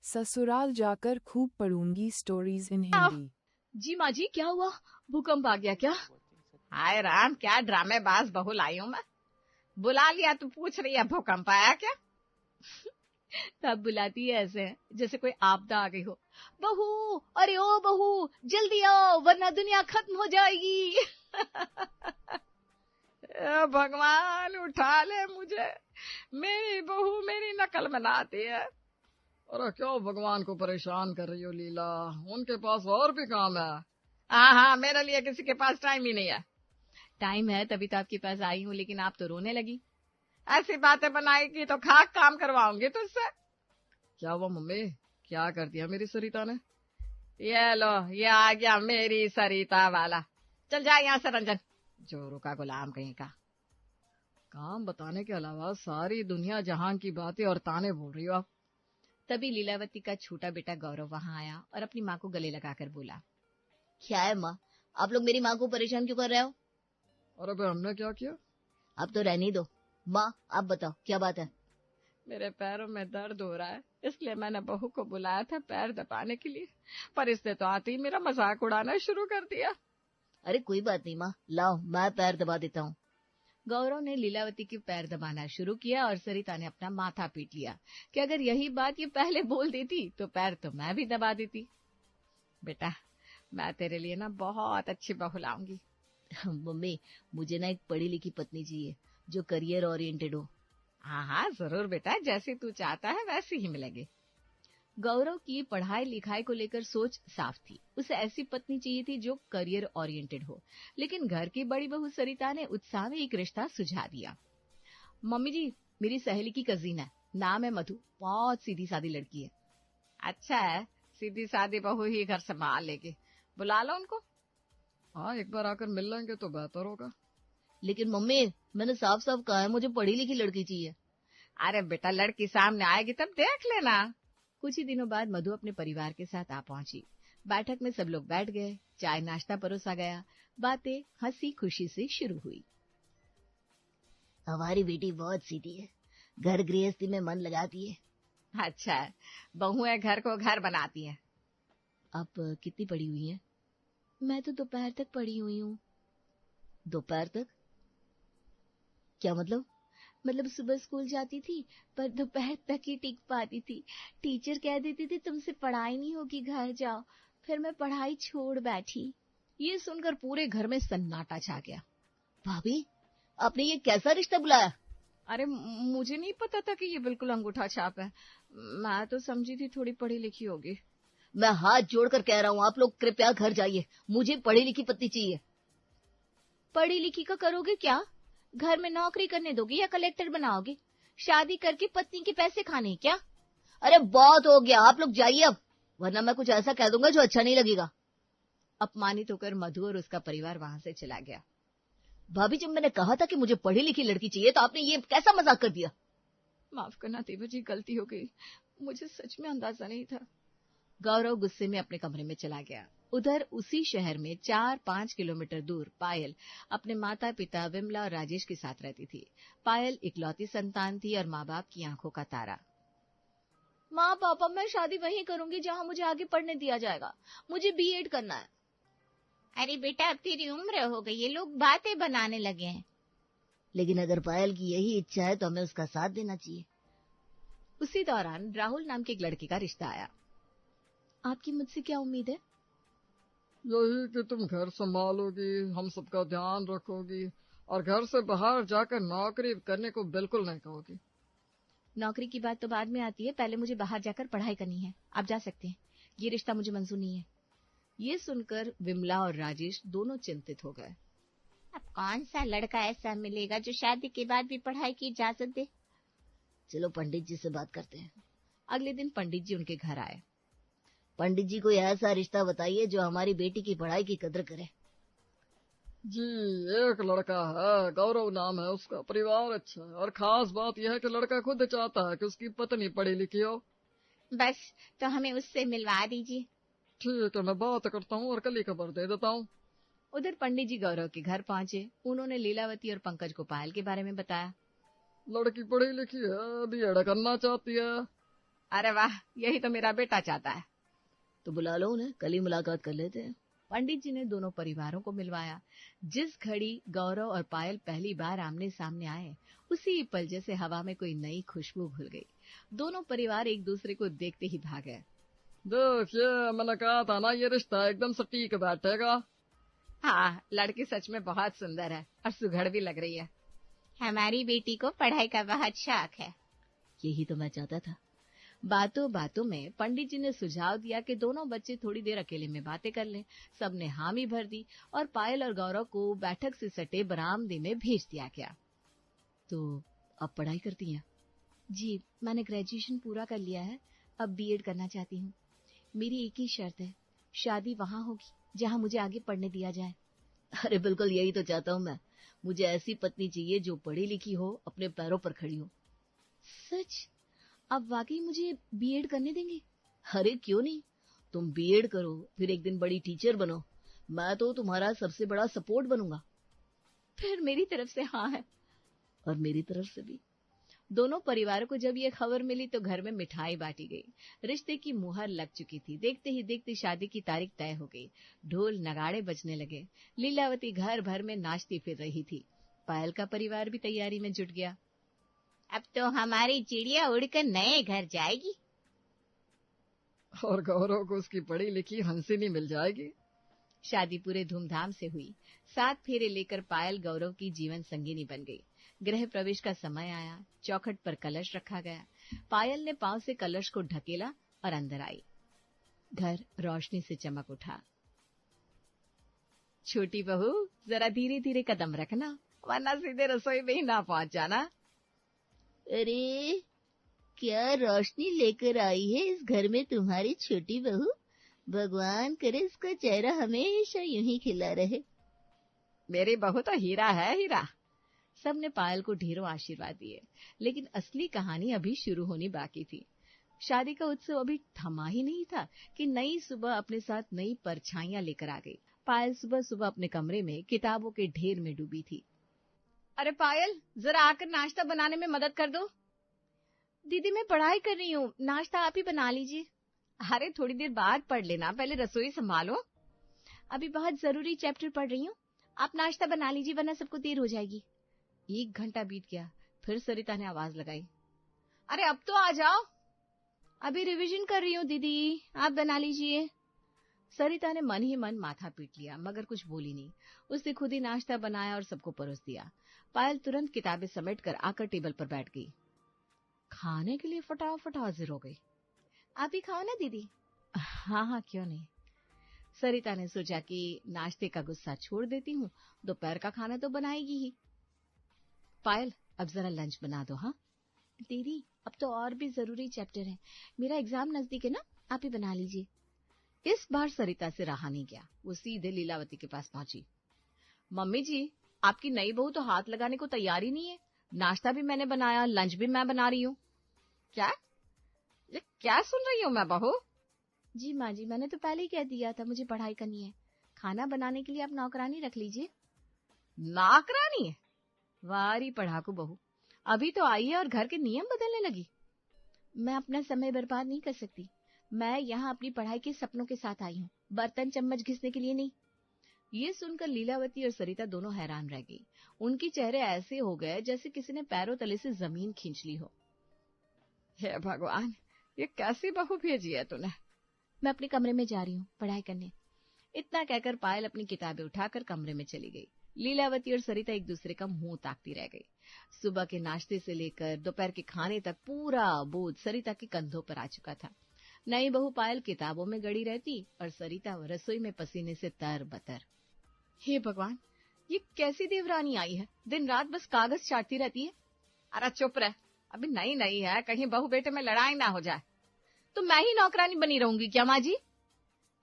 ससुराल जाकर खूब पढ़ूंगी स्टोरीज इन हिंदी। जी माँ जी, क्या हुआ? भूकंप आ गया क्या? हाय राम, क्या ड्रामेबाज बहू लाई हूं मैं। बुला लिया तो पूछ रही है भूकंप आया क्या? तब बुलाती है ऐसे जैसे कोई आपदा आ गई हो। बहू, अरे ओ बहू, जल्दी आओ वरना दुनिया खत्म हो जाएगी। ए भगवान उठा ले मुझे, मेरी बहू मेरी नकल बनाती है। अरे क्यों भगवान को परेशान कर रही हो लीला? उनके पास और भी काम है। हाँ हाँ, मेरे लिए किसी के पास टाइम ही नहीं है। टाइम है तभी तो आपके पास आई हूँ, लेकिन आप तो रोने लगी। ऐसी बातें बनाएगी तो खाक काम करवाऊंगी तुझसे। क्या हुआ मम्मी, क्या कर दिया मेरी सरिता ने? ये लो, ये आ गया मेरी सरिता वाला। चल जा यहाँ से रंजन, जोरू का गुलाम कहीं का। काम बताने के अलावा सारी दुनिया जहां की बातें और ताने बोल रही हो आप। तभी लीलावती का छोटा बेटा गौरव वहां आया और अपनी माँ को गले लगाकर बोला, क्या है माँ, आप लोग मेरी माँ को परेशान क्यों कर रहे हो? अरे भाई हमने क्या किया? अब तो रहने दो। माँ आप बताओ क्या बात है? मेरे पैरों में दर्द हो रहा है, इसलिए मैंने बहू को बुलाया था पैर दबाने के लिए, पर इसने तो आते ही मेरा मजाक उड़ाना शुरू कर दिया। अरे कोई बात नहीं माँ, लाओ मैं पैर दबा देता हूँ। गौरव ने लीलावती के पैर दबाना शुरू किया और सरिता ने अपना माथा पीट लिया कि अगर यही बात ये पहले बोल देती तो पैर तो मैं भी दबा देती। बेटा, मैं तेरे लिए ना बहुत अच्छी बहू लाऊंगी। मम्मी, मुझे ना एक पढ़ी लिखी पत्नी चाहिए जो करियर ओरिएंटेड हो। हाँ हाँ जरूर बेटा, जैसी तू चाहता है वैसी ही मिलेगी। गौरव की पढ़ाई लिखाई को लेकर सोच साफ थी। उसे ऐसी पत्नी चाहिए थी जो करियर ओरिएंटेड हो, लेकिन घर की बड़ी बहू सरिता ने उत्साह में एक रिश्ता सुझा दिया। मम्मी जी, मेरी सहेली की कजीन है, नाम है मधु, बहुत सीधी सादी लड़की है। अच्छा है, सीधी सादी बहू ही घर संभाल लेगी, बुला लो उनको। हाँ, एक बार आकर मिल लेंगे तो बेहतर होगा। लेकिन मम्मी, मैंने साफ साफ कहा है मुझे पढ़ी लिखी लड़की चाहिए। अरे बेटा, लड़की सामने आएगी तब देख लेना। कुछ ही दिनों बाद मधु अपने परिवार के साथ आ पहुंची। बैठक में सब लोग बैठ गए, चाय नाश्ता परोसा गया, बातें हंसी खुशी से शुरू हुई। हमारी बेटी बहुत सीधी है, घर गृहस्थी में मन लगाती है। अच्छा है, बहुएं घर को घर बनाती हैं। आप कितनी पढ़ी हुई हैं? मैं तो दोपहर तक पढ़ी हुई हूँ। दोपहर तक? क्या मतलब? मतलब सुबह स्कूल जाती थी पर दोपहर तक ही टिक पाती थी। टीचर कह देती थी तुमसे पढ़ाई नहीं होगी, घर जाओ। फिर मैं पढ़ाई छोड़ बैठी। ये सुनकर पूरे घर में सन्नाटा छा गया। भाभी, आपने ये कैसा रिश्ता बुलाया? अरे मुझे नहीं पता था कि ये बिल्कुल अंगूठा छाप है, मैं तो समझी थी थोड़ी पढ़ी लिखी होगी। मैं हाथ जोड़कर कह रहा हूँ, आप लोग कृपया घर जाइए, मुझे पढ़ी लिखी पत्नी चाहिए। पढ़ी लिखी का करोगे क्या? घर में नौकरी करने दोगे या कलेक्टर बनाओगे? शादी करके पत्नी के पैसे खाने क्या? अरे बहुत हो गया, आप लोग जाइए अब, वरना मैं कुछ ऐसा कह दूंगा जो अच्छा नहीं लगेगा। अपमानित होकर मधु और उसका परिवार वहां से चला गया। भाभी, जब मैंने कहा था कि मुझे पढ़ी लिखी लड़की चाहिए तो आपने ये कैसा मजाक कर दिया? माफ करना देवा जी, गलती हो गई, मुझे सच में अंदाजा नहीं था। गौरव गुस्से में अपने कमरे में चला गया। उधर उसी शहर में 4-5 किलोमीटर दूर पायल अपने माता पिता विमला और राजेश के साथ रहती थी। पायल इकलौती संतान थी और माँ बाप की आंखों का तारा। माँ पापा, मैं शादी वहीं करूंगी जहाँ मुझे आगे पढ़ने दिया जाएगा। मुझे बीएड करना है। अरे बेटा, अब तेरी उम्र हो गई है, लोग बातें बनाने लगे हैं। लेकिन अगर पायल की यही इच्छा है तो हमें उसका साथ देना चाहिए। उसी दौरान राहुल नाम के एक लड़के का रिश्ता आया। आपकी मुझसे क्या उम्मीद है? यही कि तुम घर संभालोगी, हम सबका ध्यान रखोगी और घर से बाहर जाकर नौकरी करने को बिल्कुल नहीं कहोगी। नौकरी की बात तो बाद में आती है, पहले मुझे बाहर जाकर पढ़ाई करनी है। आप जा सकते हैं, ये रिश्ता मुझे मंजूर नहीं है। ये सुनकर विमला और राजेश दोनों चिंतित हो गए। अब कौन सा लड़का ऐसा मिलेगा जो शादी के बाद भी पढ़ाई की इजाजत दे? चलो पंडित जी से बात करते हैं। अगले दिन पंडित जी उनके घर आए। पंडित जी, कोई ऐसा रिश्ता बताइए जो हमारी बेटी की पढ़ाई की कदर करे। जी, एक लड़का है, गौरव नाम है उसका, परिवार अच्छा है और खास बात यह है कि लड़का खुद चाहता है कि उसकी पत्नी पढ़ी लिखी हो। बस, तो हमें उससे मिलवा दीजिए। ठीक है, मैं बात करता हूँ और कल ही खबर दे देता हूँ। उधर पंडित जी गौरव के घर पहुंचे। उन्होंने लीलावती और पंकज को पायल के बारे में बताया। लड़की पढ़ी लिखी है, बीएड करना चाहती है। अरे वाह, यही तो मेरा बेटा चाहता है। तो बुला लो उन्हें, कल ही मुलाकात कर लेते हैं। पंडित जी ने दोनों परिवारों को मिलवाया। जिस घड़ी गौरव और पायल पहली बार आमने सामने आए, उसी पल जैसे हवा में कोई नई खुशबू घुल गई। दोनों परिवार एक दूसरे को देखते ही भाग गए। देखिए, मैंने कहा था ना ये रिश्ता एकदम सटीक बैठेगा। हाँ, लड़की सच में बहुत सुंदर है और सुघड़ भी लग रही है। हमारी बेटी को पढ़ाई का बहुत शौक है। यही तो मैं चाहता था। बातों बातों में पंडित जी ने सुझाव दिया कि दोनों बच्चे थोड़ी देर अकेले में बातें कर लें। सबने हामी भर दी और पायल और गौरव को बैठक से सटे बरामदे में भेज दिया गया। तो अब पढ़ाई करती हैं? जी, मैंने ग्रेजुएशन पूरा कर लिया है, अब बीएड करना चाहती हूँ। मेरी एक ही शर्त है, शादी वहाँ होगी जहाँ मुझे आगे पढ़ने दिया जाए। अरे बिल्कुल यही तो चाहता हूँ मैं। मुझे ऐसी पत्नी चाहिए जो पढ़ी लिखी हो, अपने पैरों पर खड़ी हो। सच? आप वाकई मुझे बीएड करने देंगे? अरे क्यों नहीं, तुम बीएड करो, फिर एक दिन बड़ी टीचर बनो, मैं तो तुम्हारा सबसे बड़ा सपोर्ट बनूंगा। फिर मेरी तरफ से हाँ है, और मेरी तरफ से भी। दोनों परिवारों को जब ये खबर मिली तो घर में मिठाई बांटी गई। रिश्ते की मुहर लग चुकी थी। देखते ही देखते शादी की तारीख तय हो गई। ढोल नगाड़े बजने लगे। लीलावती घर भर में नाचती फिर रही थी। पायल का परिवार भी तैयारी में जुट गया। अब तो हमारी चिड़िया उड़कर नए घर जाएगी। और गौरव को उसकी पढ़ी लिखी हंसिनी मिल जाएगी। शादी पूरे धूमधाम से हुई। 7 फेरे लेकर पायल गौरव की जीवन संगिनी बन गई। गृह प्रवेश का समय आया। चौखट पर कलश रखा गया। पायल ने पांव से कलश को ढकेला और अंदर आई। घर रोशनी से चमक उठा। छोटी बहू, जरा धीरे धीरे कदम रखना, वरना सीधे रसोई में ही ना पहुंच जाना। अरे क्या रोशनी लेकर आई है इस घर में तुम्हारी छोटी बहू। भगवान करे इसका चेहरा हमेशा यूं ही खिला रहे। मेरी बहू तो हीरा है, हीरा। सबने पायल को ढेरों आशीर्वाद दिए। लेकिन असली कहानी अभी शुरू होनी बाकी थी। शादी का उत्सव अभी थमा ही नहीं था कि नई सुबह अपने साथ नई परछाइयां लेकर आ गई। पायल सुबह सुबह अपने कमरे में किताबों के ढेर में डूबी थी। अरे पायल, जरा आकर नाश्ता बनाने में मदद कर दो। दीदी मैं पढ़ाई कर रही हूँ, नाश्ता आप ही बना लीजिए। अरे थोड़ी देर बाद पढ़ लेना, पहले रसोई संभालो। अभी बहुत जरूरी चैप्टर पढ़ रही हूँ, आप नाश्ता बना लीजिए वरना सबको देर हो जाएगी। 1 घंटा बीत गया। फिर सरिता ने आवाज लगाई, अरे अब तो आ जाओ। अभी रिवीजन कर रही हूँ दीदी, आप बना लीजिए। सरिता ने मन ही मन माथा पीट लिया, मगर कुछ बोली नहीं। उसने खुद ही नाश्ता बनाया और सबको परोस दिया। पायल तुरंत किताबें समेटकर आकर टेबल पर बैठ गई। खाने के लिए फटाफट हाजिर हो गई। आप ही खाओ ना दीदी। हाँ हाँ, क्यों नहीं। सरिता ने सोचा कि नाश्ते का गुस्सा छोड़ देती हूँ, दोपहर का खाना तो बनाएगी ही। पायल, अब जरा लंच बना दो। हाँ दीदी, अब तो और भी जरूरी चैप्टर है, मेरा एग्जाम नजदीक है ना, आप ही बना लीजिए। इस बार सरिता से रहा नहीं गया। वो सीधे लीलावती के पास पहुंची। मम्मी जी, आपकी नई बहू तो हाथ लगाने को तैयार ही नहीं है। नाश्ता भी मैंने बनाया, लंच भी मैं बना रही हूँ। क्या? ये क्या सुन रही हूँ मैं बहू? जी माँ जी, मैंने तो पहले ही कह दिया था मुझे पढ़ाई करनी है। खाना बनाने के लिए आप नौकरानी रख लीजिए। नौकरानी है? वारी पढ़ाकू बहू, अभी तो आई है और घर के नियम बदलने लगी। मैं अपना समय बर्बाद नहीं कर सकती। मैं यहाँ अपनी पढ़ाई के सपनों के साथ आई हूँ, बर्तन चम्मच घिसने के लिए नहीं। ये सुनकर लीलावती और सरिता दोनों हैरान रह गई। उनके चेहरे ऐसे हो गए जैसे किसी ने पैरों तले से जमीन खींच ली हो। हे भगवान, ये कैसी बहू भेजी है तूने? मैं अपने कमरे में जा रही हूँ पढ़ाई करने। इतना कहकर पायल अपनी किताबें उठाकर कमरे में चली गई। लीलावती और सरिता एक दूसरे का मुंह ताकती रह गई। सुबह के नाश्ते से लेकर दोपहर के खाने तक पूरा बोझ सरिता के कंधों पर आ चुका था। नई बहू पायल किताबों में गड़ी रहती और सरिता रसोई में पसीने से तर-बतर। हे भगवान, ये कैसी देवरानी आई है, दिन रात बस कागज चाटती रहती है। अरे चुप रह, अभी नई नई है, कहीं बहू बेटे में लड़ाई ना हो जाए। तो मैं ही नौकरानी बनी रहूंगी क्या माँ जी?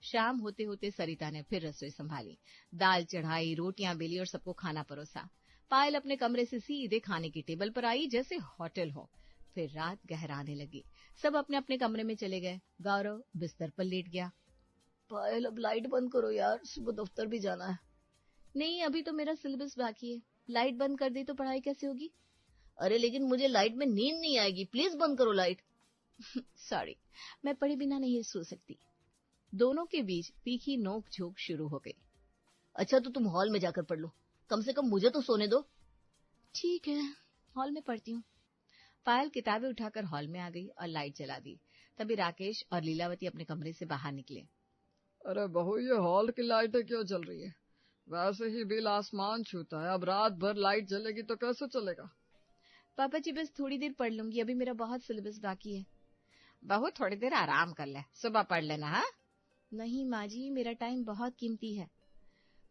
शाम होते होते सरिता ने फिर रसोई संभाली। दाल चढ़ाई, रोटियां बेली और सबको खाना परोसा। पायल अपने कमरे से सीधे खाने की टेबल पर आई जैसे होटल हो। फिर रात गहराने लगी। सब अपने अपने कमरे में चले गए। गौरव बिस्तर पर लेट गया। पायल, अब लाइट बंद करो यार, सुबह दफ्तर भी जाना है। नहीं, अभी तो मेरा सिलेबस बाकी है। लाइट बंद कर दी तो पढ़ाई कैसे होगी? अरे लेकिन मुझे लाइट में नींद नहीं आएगी, प्लीज बंद करो लाइट। सॉरी, मैं पढ़े बिना नहीं सो सकती। दोनों के बीच तीखी नोक झोंक शुरू हो गई। अच्छा तो तुम हॉल में जाकर पढ़ लो, कम से कम मुझे तो सोने दो। ठीक है, हॉल में पढ़ती हूँ। पायल किताबें उठाकर हॉल में आ गई और लाइट जला दी। तभी राकेश और लीलावती अपने कमरे से बाहर निकले। अरे बहू, ये हॉल की लाइटें क्यों जल रही है? वैसे ही बिल आसमान छूता है, अब रात भर लाइट जलेगी तो कैसे चलेगा? पापा जी बस थोड़ी देर पढ़ लूंगी, अभी मेरा बहुत सिलेबस बाकी है। बहू थोड़ी देर आराम कर ले, सुबह पढ़ लेना। हाँ नहीं माँ जी, मेरा टाइम बहुत कीमती है।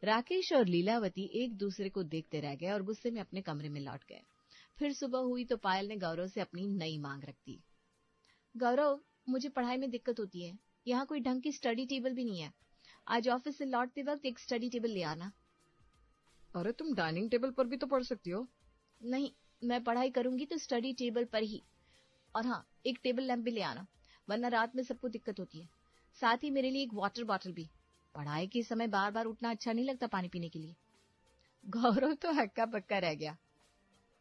राकेश और लीलावती एक दूसरे को देखते रह गए और गुस्से में अपने कमरे में लौट गए। फिर सुबह हुई तो पायल ने गौरव से अपनी नई मांग रख दी। गौरव, मुझे पढ़ाई में दिक्कत होती है, यहाँ कोई ढंग की स्टडी टेबल भी नहीं है। आज ऑफिस से लौटते वक्त एक स्टडी टेबल ले आना। अरे तुम डाइनिंग टेबल पर भी तो पढ़ सकती हो। नहीं, मैं पढ़ाई करूंगी तो स्टडी टेबल पर ही। और हाँ, एक टेबल लैंप भी ले आना, वरना रात में सबको दिक्कत होती है। साथ ही मेरे लिए एक वाटर बॉटल भी। पढ़ाई के समय बार बार उठना अच्छा नहीं लगता पानी पीने के लिए। गौरव तो हक्का बक्का रह गया।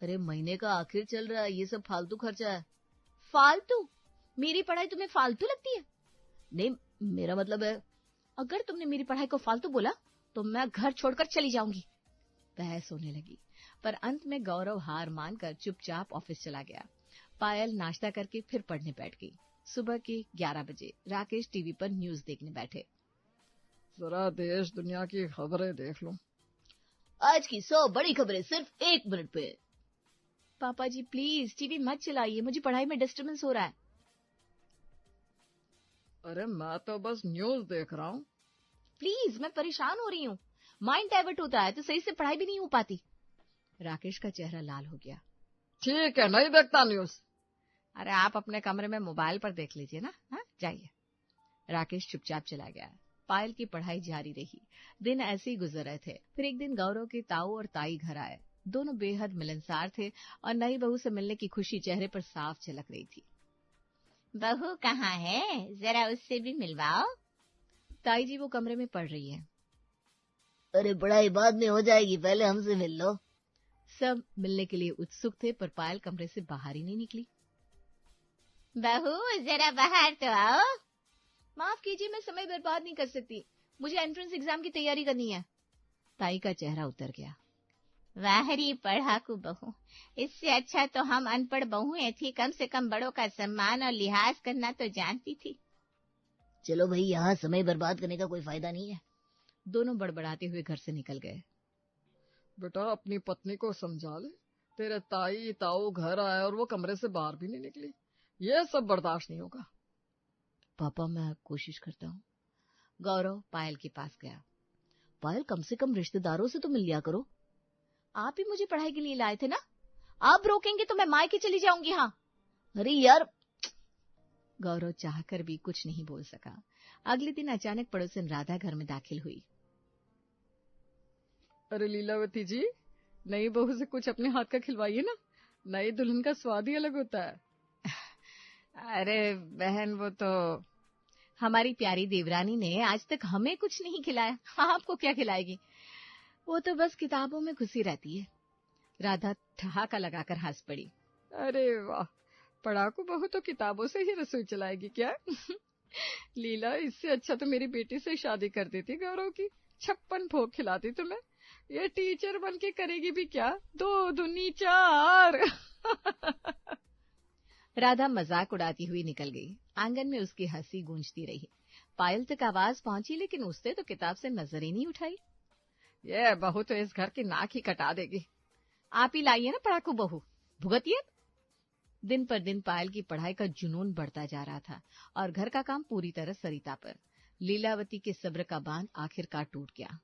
अरे महीने का आखिर चल रहा है, ये सब फालतू खर्चा है। फालतू? मेरी पढ़ाई तुम्हें फालतू लगती है? नहीं, मेरा मतलब है, अगर तुमने मेरी पढ़ाई को फालतू बोला तो मैं घर छोड़कर चली जाऊंगी। बहस होने लगी, पर अंत में गौरव हार मानकर चुपचाप ऑफिस चला गया। पायल नाश्ता करके फिर पढ़ने बैठ गई। सुबह के 11 बजे राकेश टीवी पर न्यूज देखने बैठे। जरा देश दुनिया की खबरें देख लो। आज की 100 बड़ी खबरें सिर्फ 1 मिनट पे। पापा जी प्लीज टीवी मत चलाइए, मुझे पढ़ाई में डिस्टर्बेंस हो रहा है। अरे मैं तो बस न्यूज देख रहा हूँ। प्लीज, मैं परेशान हो रही हूँ। माइंड डाइवर्ट होता है तो सही से पढ़ाई भी नहीं हो पाती। राकेश का चेहरा लाल हो गया। ठीक है, नहीं देखता न्यूज। अरे आप अपने कमरे में मोबाइल पर देख लीजिए ना। हाँ जाइए। राकेश चुपचाप चला गया। पायल की पढ़ाई जारी रही। दिन ऐसे ही गुजर रहे थे। फिर एक दिन गौरव के ताऊ और ताई घर आए। दोनों बेहद मिलनसार थे और नई बहू से मिलने की खुशी चेहरे पर साफ झलक रही थी। बहू कहाँ है, जरा उससे भी मिलवाओ। ताई जी वो कमरे में पढ़ रही है। अरे पढ़ाई बाद में हो जाएगी, पहले हमसे मिल लो। सब मिलने के लिए उत्सुक थे, पर पायल कमरे से बाहर ही नहीं निकली। बहू जरा बाहर तो आओ। माफ कीजिए, मैं समय बर्बाद नहीं कर सकती, मुझे एंट्रेंस एग्जाम की तैयारी करनी है। ताई का चेहरा उतर गया। वाहरी पढ़ाकू बहू, इससे अच्छा तो हम अनपढ़ बहुएं थी, कम से कम बड़ों का सम्मान और लिहाज करना तो जानती थी। चलो भाई, यहाँ समय बर्बाद करने का कोई फायदा नहीं है। दोनों बड़बड़ाते हुए घर से निकल गए। बेटा अपनी पत्नी को समझा ले, तेरे ताई ताऊ घर आए और वो कमरे से बाहर भी नहीं निकली। ये सब बर्दाश्त नहीं होगा। पापा मैं कोशिश करता हूँ। गौरव पायल के पास गया। पायल, कम से कम रिश्तेदारों से तो मिल लिया करो। आप ही मुझे पढ़ाई के लिए लाए थे ना, आप रोकेंगे तो मैं मायके चली जाऊंगी। हाँ। अरे यार। गौरव चाहकर भी कुछ नहीं बोल सका। अगले दिन अचानक पड़ोसन राधा घर में दाखिल हुई। अरे लीलावती जी, नई बहू से कुछ अपने हाथ का खिलवाइए ना, नई दुल्हन का स्वाद ही अलग होता है। अरे बहन, वो तो हमारी प्यारी देवरानी ने आज तक हमें कुछ नहीं खिलाया, आपको क्या खिलाएगी? वो तो बस किताबों में घुसी रहती है। राधा ठहाका लगाकर हंस पड़ी। अरे वाह, पढ़ाकू बहू तो किताबों से ही रसोई चलाएगी क्या? लीला, इससे अच्छा तो मेरी बेटी से शादी कर देती गौरव की, 56 भोग खिलाती तुम्हें। ये टीचर बन के करेगी भी क्या? 2 दूनी 4। राधा मजाक उड़ाती हुई निकल गई। आंगन में उसकी हंसी गूंजती रही। पायल तक आवाज पहुंची, लेकिन उसने तो किताब से नजर ही नहीं उठाई। ये बहू तो इस घर की नाक ही कटा देगी। आप ही लाइए ना पढ़ाकू बहू, भुगतिए। दिन पर दिन पायल की पढ़ाई का जुनून बढ़ता जा रहा था और घर का काम पूरी तरह सरिता पर। लीलावती के सब्र का बांध आखिरकार टूट गया।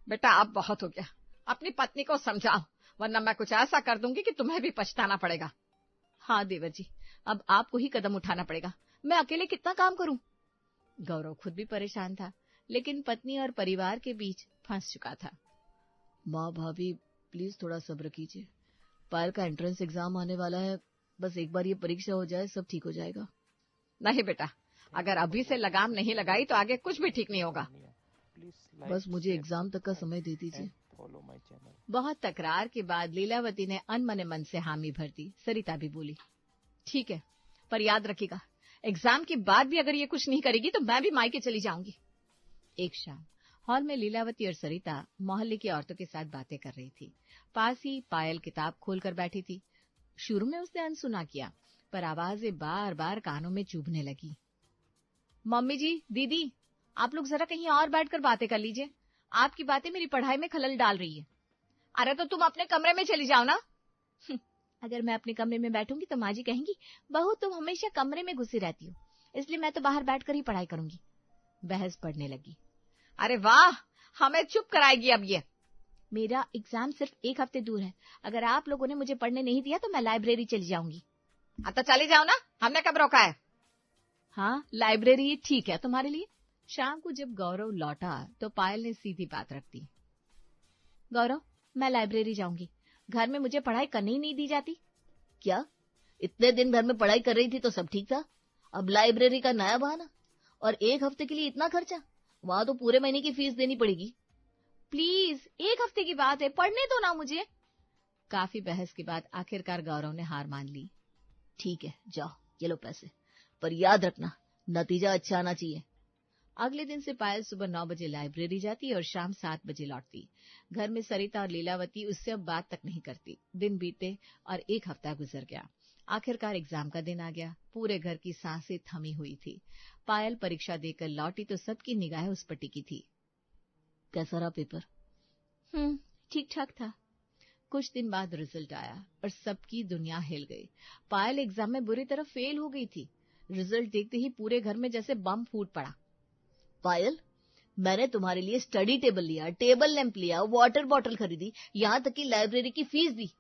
बेटा अब बहुत हो गया, अपनी पत्नी को समझाओ, वरना मैं कुछ ऐसा कर दूंगी कि तुम्हें भी पछताना पड़ेगा। हाँ देवर जी, अब आपको ही कदम उठाना पड़ेगा, मैं अकेले कितना काम करूं? गौरव खुद भी परेशान था, लेकिन पत्नी और परिवार के बीच फंस चुका था। माँ भाभी प्लीज थोड़ा सब्र कीजिए, पायल का एंट्रेंस एग्जाम आने वाला है, बस एक बार ये परीक्षा हो जाए, सब ठीक हो जाएगा। नहीं बेटा, अगर अभी से लगाम नहीं लगाई तो आगे कुछ भी ठीक नहीं होगा। बस मुझे एग्जाम तक का समय दे दीजिए। बहुत तकरार के बाद लीलावती ने अनमने मन से हामी भर दी। सरिता भी बोली, ठीक है, पर याद रखिएगा, एग्जाम के बाद भी अगर ये कुछ नहीं करेगी तो मैं भी मायके चली जाऊंगी। एक शाम हॉल में लीलावती और सरिता मोहल्ले की औरतों के साथ बातें कर रही थी। पास ही पायल किताब खोलकर बैठी थी। शुरू में उसने अनसुना किया, पर आवाजें बार बार कानों में चुभने लगी। मम्मी जी, दीदी, आप लोग जरा कहीं और बैठकर बातें कर लीजिए। आपकी बातें मेरी पढ़ाई में खलल डाल रही है। अरे तो तुम अपने कमरे में चली जाओ ना। अगर मैं अपने कमरे में बैठूंगी तो माँ जी कहेंगी, बहू तुम हमेशा कमरे में घुसी रहती हो, इसलिए मैं तो बाहर बैठकर ही पढ़ाई करूंगी। बहस पड़ने लगी। अरे वाह, हमें चुप कराएगी अब ये। मेरा एग्जाम सिर्फ 1 हफ्ते दूर है। अगर आप लोगों ने मुझे पढ़ने नहीं दिया तो मैं लाइब्रेरी चली जाऊंगी। तो चली जाओ ना, हमने कब रोका है। हाँ, लाइब्रेरी ठीक है तुम्हारे लिए। शाम को जब गौरव लौटा तो पायल ने सीधी बात रख दी। गौरव, मैं लाइब्रेरी जाऊंगी। घर में मुझे पढ़ाई करने ही नहीं दी जाती। क्या इतने दिन घर में पढ़ाई कर रही थी तो सब ठीक था, अब लाइब्रेरी का नया बहाना, और 1 हफ्ते के लिए इतना खर्चा? वहां तो पूरे महीने की फीस देनी पड़ेगी। प्लीज, 1 हफ्ते की बात है, पढ़ने दो ना मुझे। काफी बहस के बाद आखिरकार गौरव ने हार मान ली। ठीक है, जाओ, ये लो पैसे, पर याद रखना नतीजा अच्छा आना चाहिए। अगले दिन से पायल सुबह 9 बजे लाइब्रेरी जाती और शाम 7 बजे लौटती। घर में सरिता और लीलावती उससे अब बात तक नहीं करती। दिन बीते और 1 हफ्ता गुजर गया। आखिरकार एग्जाम का दिन आ गया। पूरे घर की सांसें थमी हुई थी। पायल परीक्षा देकर लौटी तो सबकी निगाहें उस पर टिकी थी। कैसा रहा पेपर? ठीक ठाक था। कुछ दिन बाद रिजल्ट आया और सबकी दुनिया हिल गई। पायल एग्जाम में बुरी तरह फेल हो गई थी। रिजल्ट देखते ही पूरे घर में जैसे बम फूट पड़ा। पायल, मैंने तुम्हारे लिए स्टडी टेबल लिया, टेबल लैंप लिया, वाटर बॉटल खरीदी, यहाँ तक कि लाइब्रेरी की फीस दी,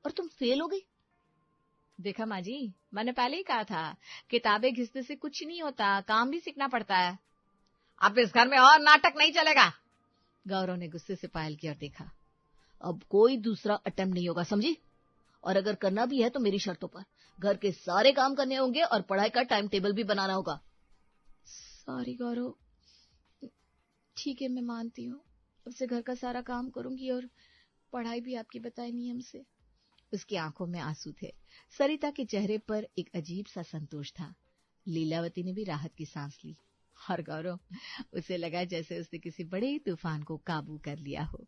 और तुम फेल हो गई। देखा माँ जी, मैंने पहले ही कहा था, किताबें घिसने से कुछ नहीं होता, काम भी सीखना पड़ता है। अब इस घर में और नाटक नहीं चलेगा। गौरव ने गुस्से से पायल की ओर देखा। अब कोई दूसरा अटेम्प्ट नहीं होगा, समझी? और अगर करना भी है तो मेरी शर्तों पर। घर के सारे काम करने होंगे और पढ़ाई का टाइम टेबल भी बनाना होगा। सॉरी गौरव, ठीक है, मैं मानती हूँ। अब से घर का सारा काम करूंगी और पढ़ाई भी आपकी बताए नियम से। उसकी आंखों में आंसू थे। सरिता के चेहरे पर एक अजीब सा संतोष था। लीलावती ने भी राहत की सांस ली और गौरव, उसे लगा जैसे उसने किसी बड़े तूफान को काबू कर लिया हो।